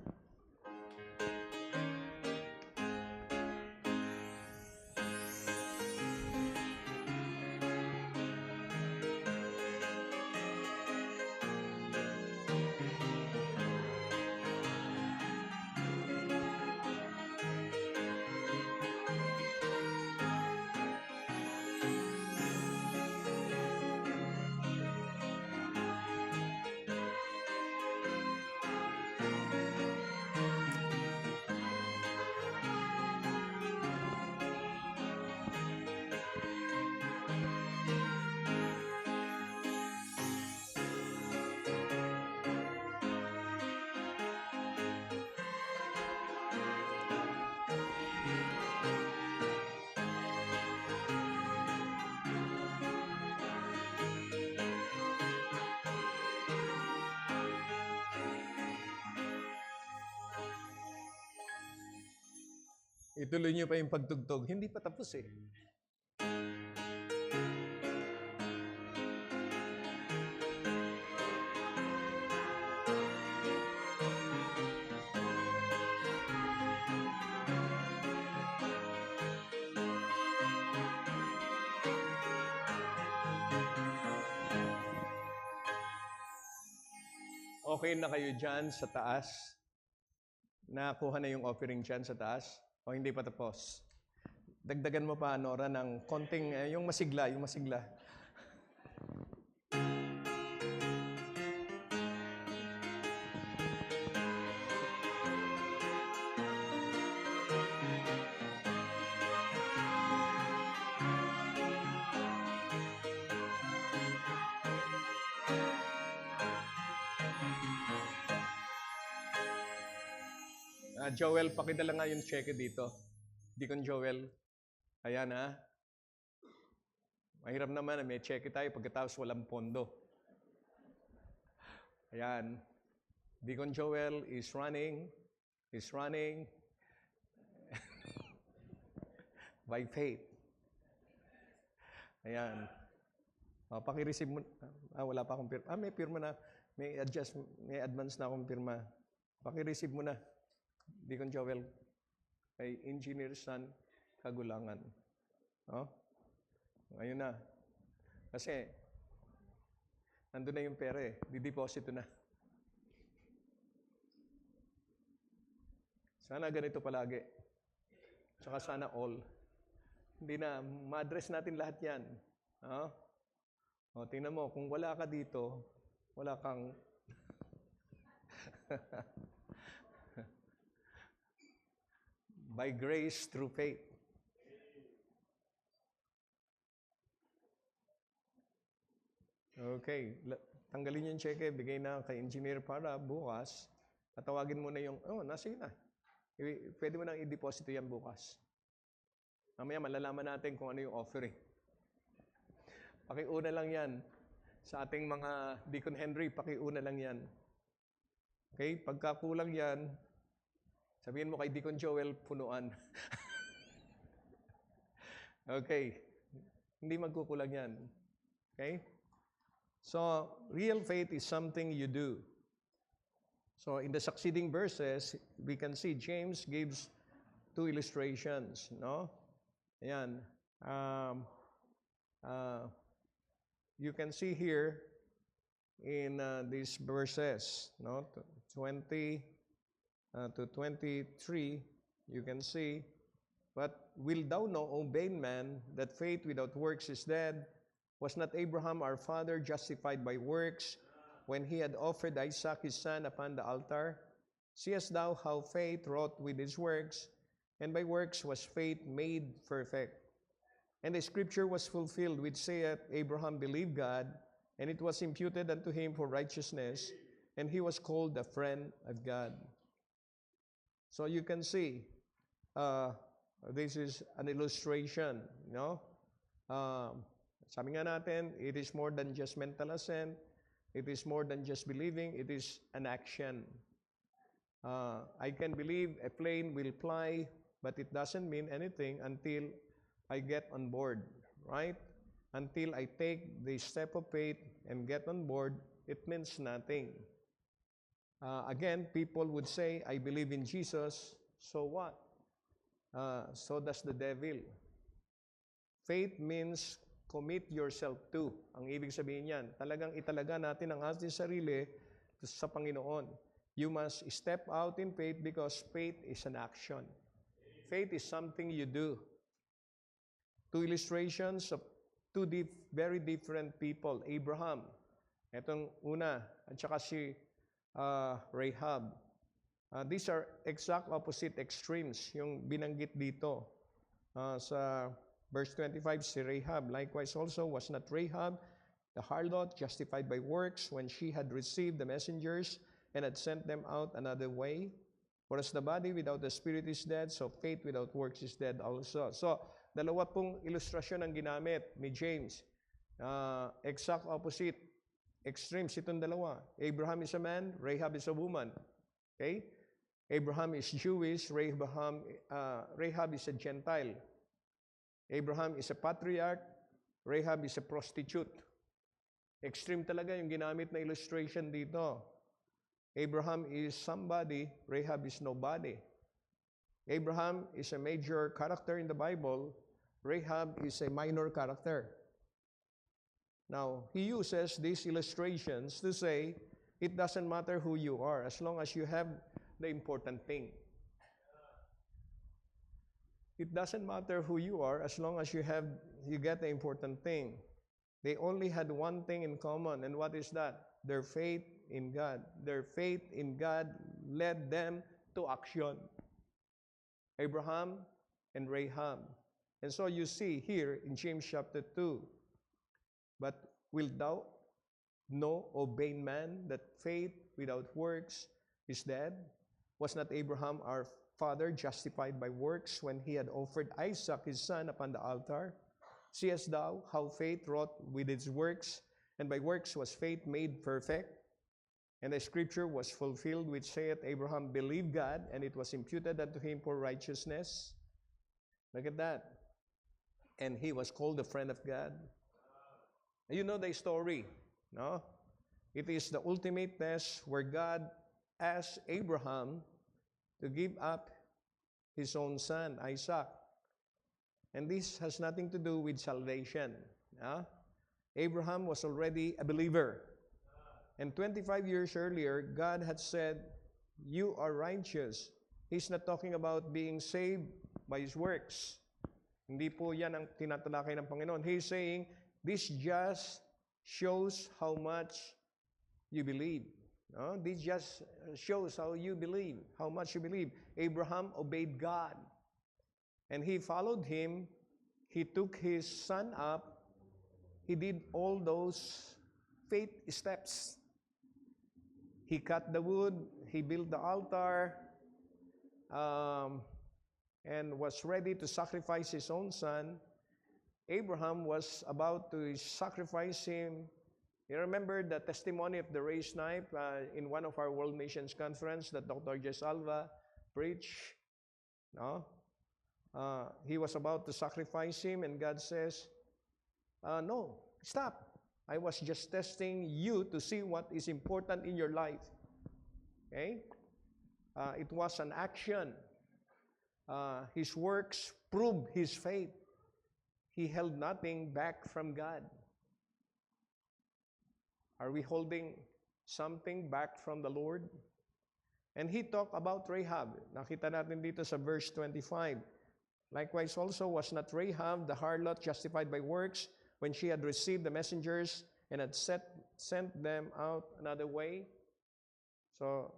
Ituloy niyo pa yung pagtugtog. Hindi pa tapos eh. Okay na kayo dyan sa taas? Nakuha na yung offering dyan sa taas? O hindi pa tapos? Dagdagan mo pa, Nora, ng konting, yung masigla. Joel, pakidala nga yung cheque dito. Deacon Joel. Ayan ha. Mahirap naman, may cheque tayo pagkatapos walang pondo. Ayan. Deacon Joel is running by faith. Ayan. Paki-receive mo. Wala pa akong pirma. May pirma na. May advance na akong pirma. Paki-receive mo na. Deacon Joel. Kay Engineer San Kagulangan. Ayun na. Kasi, nandun na yung pera eh. Dideposito na. Sana ganito palagi. Tsaka sana all. Hindi na, ma-address natin lahat yan. Tingnan mo, kung wala ka dito, wala kang... By grace through faith. Okay, tanggalin yung cheque, bigay na kay engineer para bukas, tatawagin mo na yung, nasa na. Pwede mo nang i-deposito yan bukas. Mamaya malalaman natin kung ano yung offering. Pakiuna lang yan. Sa ating mga Deacon Henry, pakiuna lang yan. Okay, pagkakulang yan, sabihin mo kay Deacon Joel, punuan. Okay, hindi magkukulang yan. Okay? So, real faith is something you do. So, in the succeeding verses, we can see James gives two illustrations, no? Ayan. You can see here in these verses, no? 20 to 23, you can see, but wilt thou know, O vain man, that faith without works is dead? Was not Abraham our father justified by works when he had offered Isaac his son upon the altar? Seest thou how faith wrought with his works, and by works was faith made perfect? And the scripture was fulfilled, which saith, Abraham believed God, and it was imputed unto him for righteousness, and he was called a friend of God. So you can see, this is an illustration, you know? Sabi nga natin, it is more than just mental assent. It is more than just believing. It is an action. I can believe a plane will fly, but it doesn't mean anything until I get on board, right? Until I take the step of faith and get on board, it means nothing. Again, people would say, I believe in Jesus, so what? So does the devil. Faith means commit yourself to. Ang ibig sabihin yan, talagang italaga natin ang ating sarili sa Panginoon. You must step out in faith because faith is an action. Faith is something you do. Two illustrations of two very different people. Abraham, etong una, at saka si Rahab. These are exact opposite extremes, yung binanggit dito sa Verse 25, si Rahab, likewise also was not Rahab, the harlot, justified by works when she had received the messengers and had sent them out another way? For as the body without the spirit is dead, so faith without works is dead also. So, dalawa pong ilustrasyon ang ginamit ni James. Exact opposite extremes itong dalawa. Abraham is a man, Rahab is a woman. Okay? Abraham is Jewish, Rahab is a Gentile. Abraham is a patriarch, Rahab is a prostitute. Extreme talaga yung ginamit na illustration dito. Abraham is somebody, Rahab is nobody. Abraham is a major character in the Bible, Rahab is a minor character. Now, he uses these illustrations to say, it doesn't matter who you are as long as you have the important thing. It doesn't matter who you are as long as you get the important thing. They only had one thing in common, and what is that? Their faith in God. Their faith in God led them to action. Abraham and Rahab. And so you see here in James chapter 2, but wilt thou know, O vain man, that faith without works is dead? Was not Abraham our father justified by works when he had offered Isaac his son upon the altar? Seest thou how faith wrought with its works, and by works was faith made perfect? And the scripture was fulfilled which saith, Abraham believed God, and it was imputed unto him for righteousness. Look at that. And he was called the friend of God. You know the story, no? It is the ultimate test where God asked Abraham to give up his own son, Isaac. And this has nothing to do with salvation. Abraham was already a believer. And 25 years earlier, God had said, you are righteous. He's not talking about being saved by His works. Hindi po yan ang tinatalakay ng Panginoon. He's saying, this just shows how much you believe. This just shows how you believe, how much you believe. Abraham obeyed God. And he followed him. He took his son up. He did all those faith steps. He cut the wood. He built the altar. And was ready to sacrifice his own son. Abraham was about to sacrifice him. You remember the testimony of the raised knife in one of our World Missions Conference that Dr. Jesalva preached? No? He was about to sacrifice him, and God says, no, stop. I was just testing you to see what is important in your life. Okay? It was an action. His works proved his faith. He held nothing back from God. Are we holding something back from the Lord? And he talked about Rahab. Nakita natin dito sa verse 25. Likewise also was not Rahab the harlot justified by works when she had received the messengers and had sent them out another way? So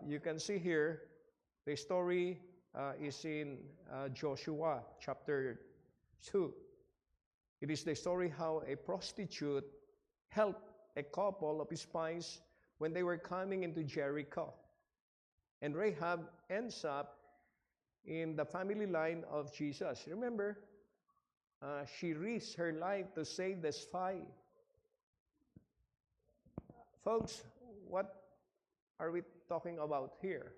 you can see here, the story is in Joshua chapter 2. It is the story how a prostitute helped a couple of spies when they were coming into Jericho. And Rahab ends up in the family line of Jesus. Remember, she risked her life to save the spy. Folks, what are we talking about here?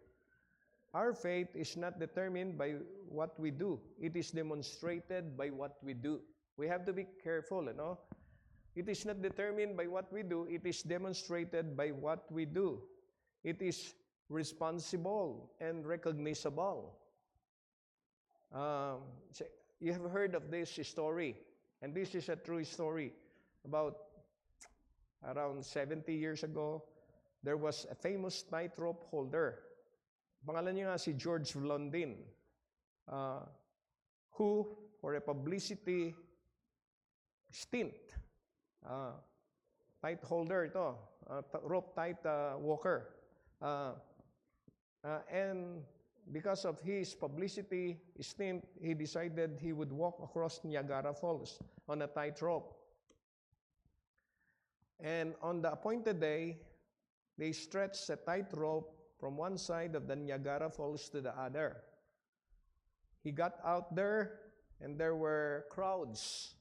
Our faith is not determined by what we do. It is demonstrated by what we do. We have to be careful, you know. It is not determined by what we do. It is demonstrated by what we do. It is responsible and recognizable. You have heard of this story, and this is a true story. About around 70 years ago, there was a famous tightrope holder. Pangalan niya nga si George Blondin, who, for a publicity stint, tight holder ito, rope tight walker. And because of his publicity stint, he decided he would walk across Niagara Falls on a tightrope. And on the appointed day, they stretched a tightrope from one side of the Niagara Falls to the other. He got out there, and there were crowds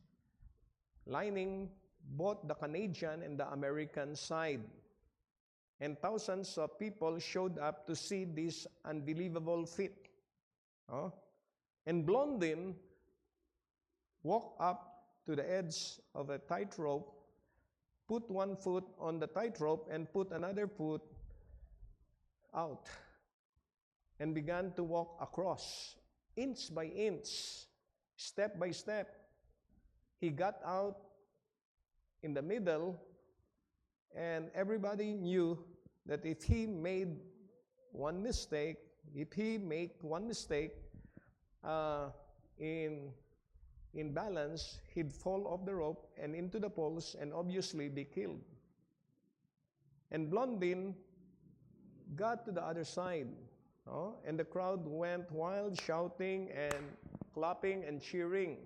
lining both the Canadian and the American side. And thousands of people showed up to see this unbelievable feat. And Blondin walked up to the edge of a tightrope, put one foot on the tightrope and put another foot out, and began to walk across, inch by inch, step by step. He got out in the middle, and everybody knew that if he made one mistake, in balance, he'd fall off the rope and into the poles and obviously be killed. And Blondin got to the other side, and the crowd went wild, shouting and clapping and cheering.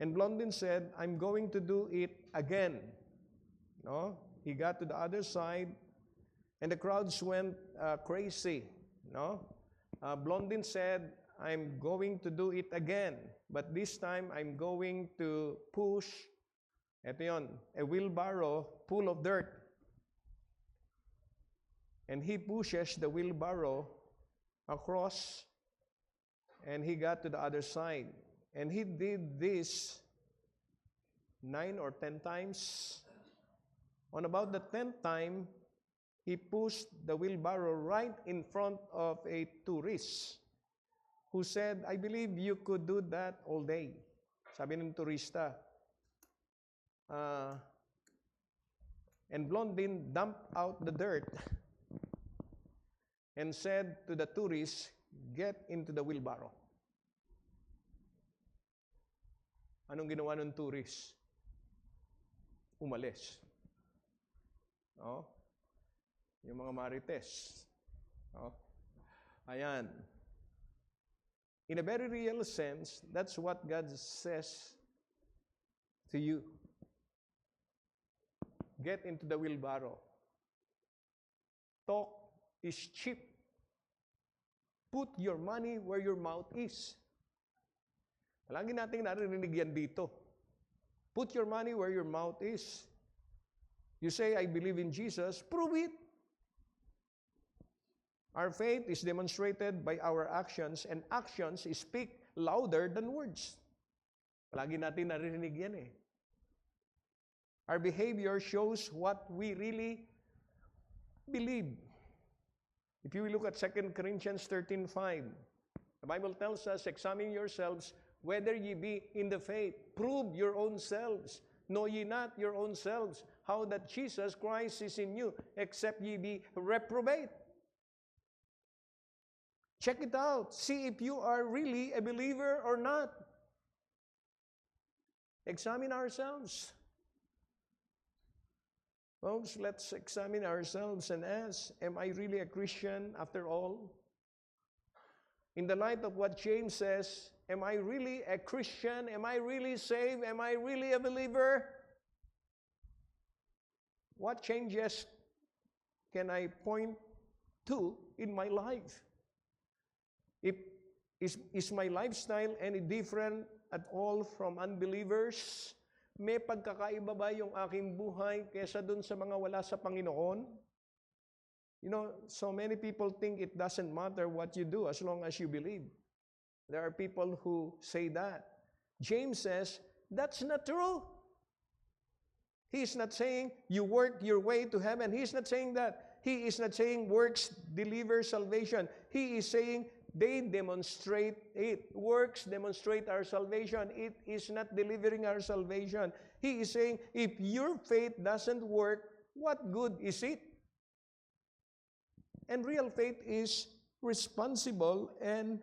And Blondin said, I'm going to do it again. He got to the other side, And the crowds went crazy. No? Blondin said, I'm going to do it again. But this time, I'm going to push, eto yun, a wheelbarrow full of dirt. And he pushes the wheelbarrow across, and he got to the other side. And he did this 9 or 10 times. On about the 10th time, he pushed the wheelbarrow right in front of a tourist who said, I believe you could do that all day. Sabi ng turista. And Blondin dumped out the dirt and said to the tourist, get into the wheelbarrow. Anong ginawa ng tourist? Umalis. Oh, yung mga marites. Oh, ayan. In a very real sense, that's what God says to you. Get into the wheelbarrow. Talk is cheap. Put your money where your mouth is. Lagi nating narinig yan dito. Put your money where your mouth is. You say, I believe in Jesus, prove it. Our faith is demonstrated by our actions, and actions speak louder than words. Lagi natin narinig yan eh. Our behavior shows what we really believe. If you look at 2 Corinthians 13:5, the Bible tells us, examine yourselves whether ye be in the faith. Prove your own selves. Know ye not your own selves, how that Jesus Christ is in you, except ye be reprobate. Check it out. See if you are really a believer or not. Examine ourselves. Folks, let's examine ourselves and ask, am I really a Christian after all? In the light of what James says, am I really a Christian? Am I really saved? Am I really a believer? What changes can I point to in my life? Is my lifestyle any different at all from unbelievers? May pagkakaiba ba yung aking buhay kesa dun sa mga wala sa Panginoon? You know, so many people think it doesn't matter what you do as long as you believe. There are people who say that. James says, that's not true. He's not saying you work your way to heaven. He's not saying that. He is not saying works deliver salvation. He is saying they demonstrate it. Works demonstrate our salvation. It is not delivering our salvation. He is saying if your faith doesn't work, what good is it? And real faith is responsible and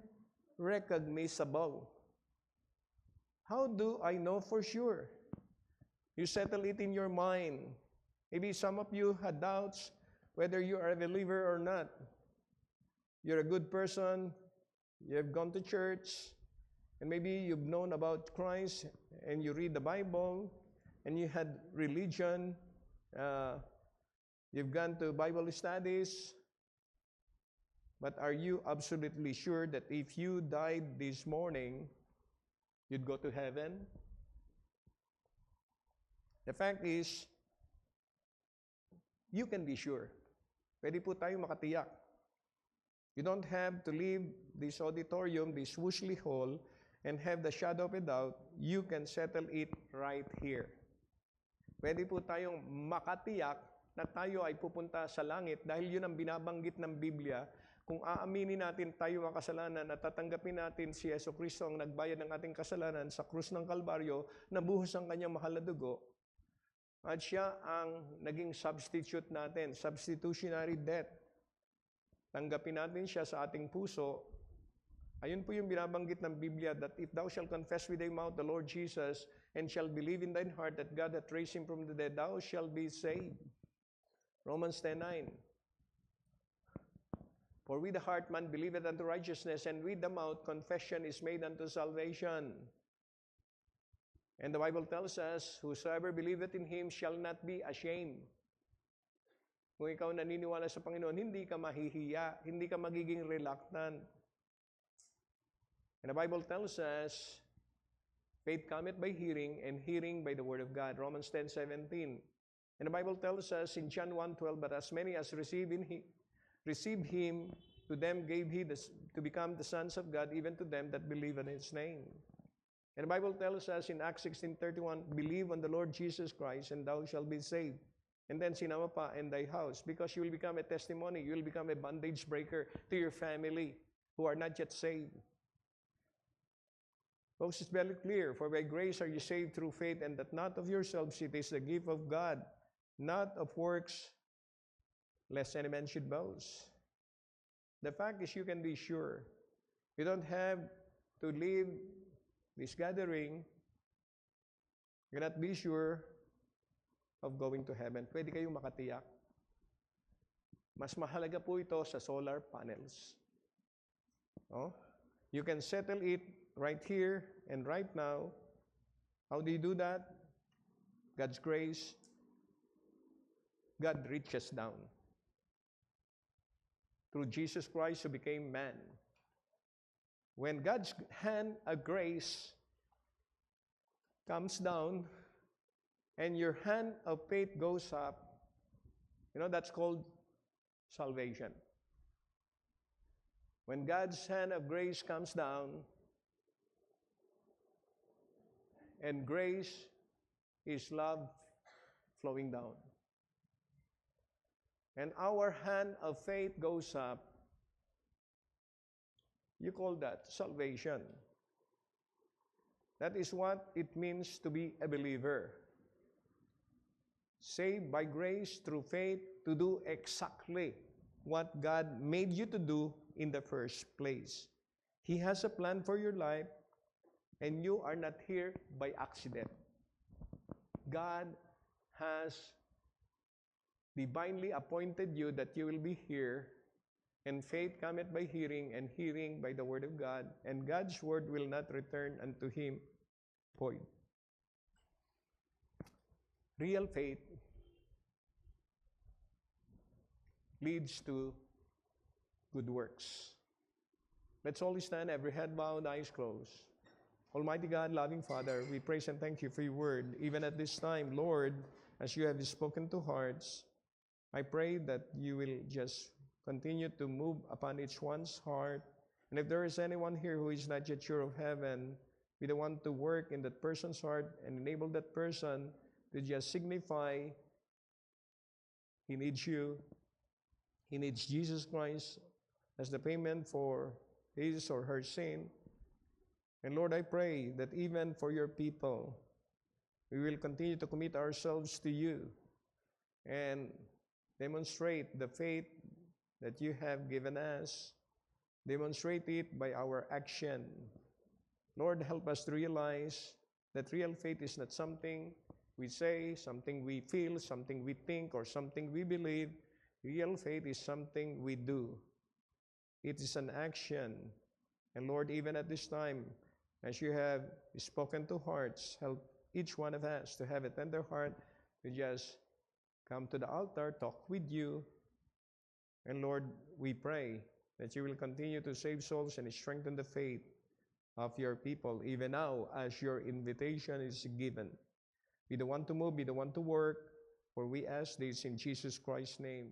recognizable. How do I know for sure? You settle it in your mind. Maybe some of you had doubts whether you are a believer or not. You're a good person, you have gone to church, and maybe you've known about Christ, and you read the Bible, and you had religion, you've gone to Bible studies, but are you absolutely sure that if you died this morning, you'd go to heaven? The fact is, you can be sure. Pwede po tayong makatiyak. You don't have to leave this auditorium, this Woosley Hall, and have the shadow of a doubt. You can settle it right here. Pwede po tayong makatiyak na tayo ay pupunta sa langit dahil yun ang binabanggit ng Biblia. Kung aaminin natin tayo ang kasalanan at tatanggapin natin si Jesucristo ang nagbayad ng ating kasalanan sa krus ng Kalbaryo, nabuhos ang kanyang mahal na dugo, at siya ang naging substitute natin, substitutionary death. Tanggapin natin siya sa ating puso. Ayun po yung binabanggit ng Biblia, that if thou shalt confess with thy mouth the Lord Jesus, and shalt believe in thine heart that God hath raised him from the dead, thou shalt be saved. Romans 10:9. For with the heart man believeth unto righteousness, and with the mouth confession is made unto salvation. And the Bible tells us, whosoever believeth in him shall not be ashamed. Kung ikaw naniniwala sa Panginoon, hindi ka mahihiya, hindi ka magiging reluctant. And the Bible tells us, faith cometh by hearing, and hearing by the word of God. Romans 10:17. And the Bible tells us in John 1:12, but as many as received him, to them gave he to become the sons of God, even to them that believe in his name. And the Bible tells us in Acts 16:31, believe on the Lord Jesus Christ, and thou shalt be saved. And then sinama pa, and thy house, because you will become a testimony, you will become a bondage breaker to your family who are not yet saved. Folks, it's very clear, for by grace are you saved through faith, and that not of yourselves, it is the gift of God, not of works, lest any man should boast. The fact is, you can be sure. You don't have to leave this gathering. You cannot be sure of going to heaven. Pwede kayong makatiyak. Mas mahalaga po ito sa solar panels. Oh? You can settle it right here and right now. How do you do that? God's grace. God reaches down through Jesus Christ who became man. When God's hand of grace comes down and your hand of faith goes up, that's called salvation. When God's hand of grace comes down and grace is love flowing down, and our hand of faith goes up, you call that salvation. That is what it means to be a believer. Saved by grace through faith to do exactly what God made you to do in the first place. He has a plan for your life, and you are not here by accident. God has divinely appointed you that you will be here, and faith cometh by hearing, and hearing by the word of God, and God's word will not return unto him void. Real faith leads to good works. Let's all stand, every head bowed, eyes closed. Almighty God, loving Father, we praise and thank you for your word. Even at this time, Lord, as you have spoken to hearts, I pray that you will just continue to move upon each one's heart. And if there is anyone here who is not yet sure of heaven, be the one to work in that person's heart and enable that person to just signify he needs you. He needs Jesus Christ as the payment for his or her sin. And Lord, I pray that even for your people, we will continue to commit ourselves to you and demonstrate the faith that you have given us. Demonstrate it by our action. Lord, help us to realize that real faith is not something we say, something we feel, something we think, or something we believe. Real faith is something we do. It is an action. And Lord, even at this time, as you have spoken to hearts, help each one of us to have a tender heart to just come to the altar, talk with you. And Lord, we pray that you will continue to save souls and strengthen the faith of your people, even now as your invitation is given. Be the one to move, be the one to work, for we ask this in Jesus Christ's name.